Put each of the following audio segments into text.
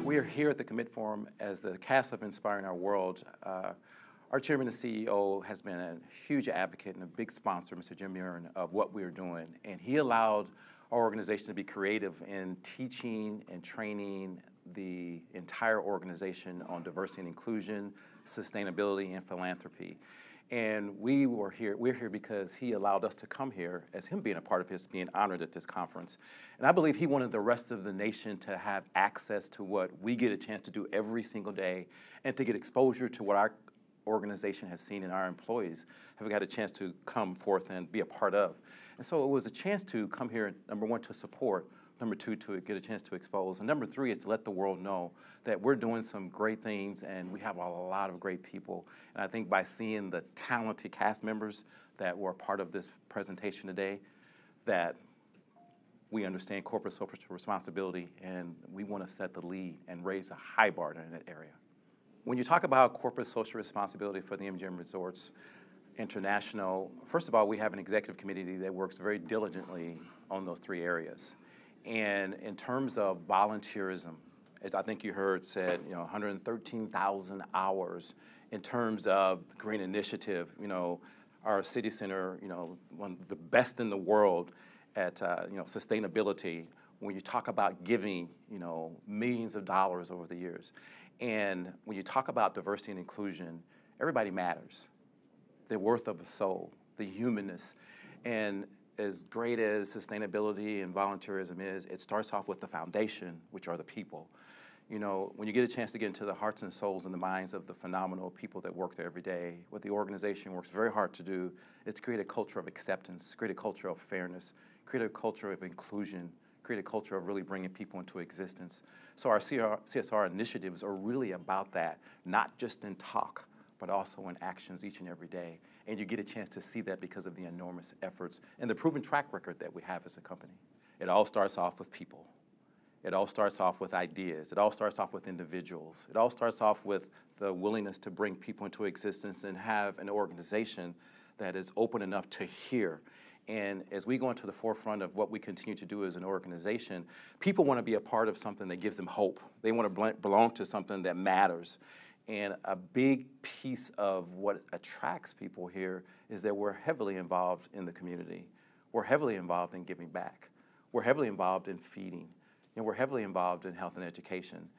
We are here at the Commit Forum as the cast of Inspiring Our World. Our chairman and CEO has been a huge advocate and a big sponsor, Mr. Jim Murin, of what we are doing. And he allowed our organization to be creative in teaching and training the entire organization on diversity and inclusion, sustainability, and philanthropy. And we're here because he allowed us to come here, as him being a part of his, being honored at this conference. And I believe he wanted the rest of the nation to have access to what we get a chance to do every single day, and to get exposure to what our organization has seen and our employees have got a chance to come forth and be a part of. And so it was a chance to come here, number one, to support, number two, to get a chance to expose, and number three is to let the world know that we're doing some great things and we have a lot of great people. And I think by seeing the talented cast members that were a part of this presentation today, that we understand corporate social responsibility, and we want to set the lead and raise a high bar in that area. When you talk about corporate social responsibility for the MGM Resorts International, first of all, we have an executive committee that works very diligently on those three areas. And in terms of volunteerism, as I think you heard said, 113,000 hours in terms of Green Initiative, our city center, one of the best in the world at, sustainability. When you talk about giving, millions of dollars over the years. And when you talk about diversity and inclusion, everybody matters. The worth of a soul, the humanness. And as great as sustainability and volunteerism is, it starts off with the foundation, which are the people. When you get a chance to get into the hearts and souls and the minds of the phenomenal people that work there every day, what the organization works very hard to do is to create a culture of acceptance, create a culture of fairness, create a culture of inclusion, create a culture of really bringing people into existence. So our CSR initiatives are really about that, not just in talk, but also in actions each and every day. And you get a chance to see that because of the enormous efforts and the proven track record that we have as a company. It all starts off with people. It all starts off with ideas. It all starts off with individuals. It all starts off with the willingness to bring people into existence and have an organization that is open enough to hear. And as we go into the forefront of what we continue to do as an organization, people want to be a part of something that gives them hope. They want to belong to something that matters. And a big piece of what attracts people here is that we're heavily involved in the community. We're heavily involved in giving back. We're heavily involved in feeding. And we're heavily involved in health and education.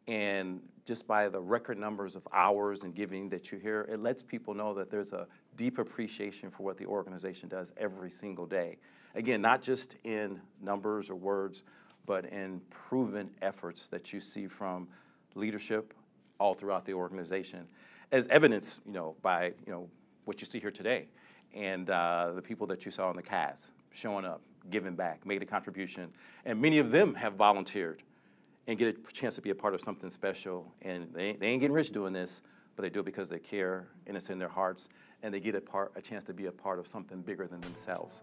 And just by the record numbers of hours and giving that you hear, it lets people know that there's a deep appreciation for what the organization does every single day. Again, not just in numbers or words, but in proven efforts that you see from leadership all throughout the organization, as evidenced, by what you see here today, and the people that you saw in the cast showing up, giving back, made a contribution, and many of them have volunteered and get a chance to be a part of something special. And they ain't getting rich doing this, but they do it because they care and it's in their hearts, and they get a chance to be a part of something bigger than themselves.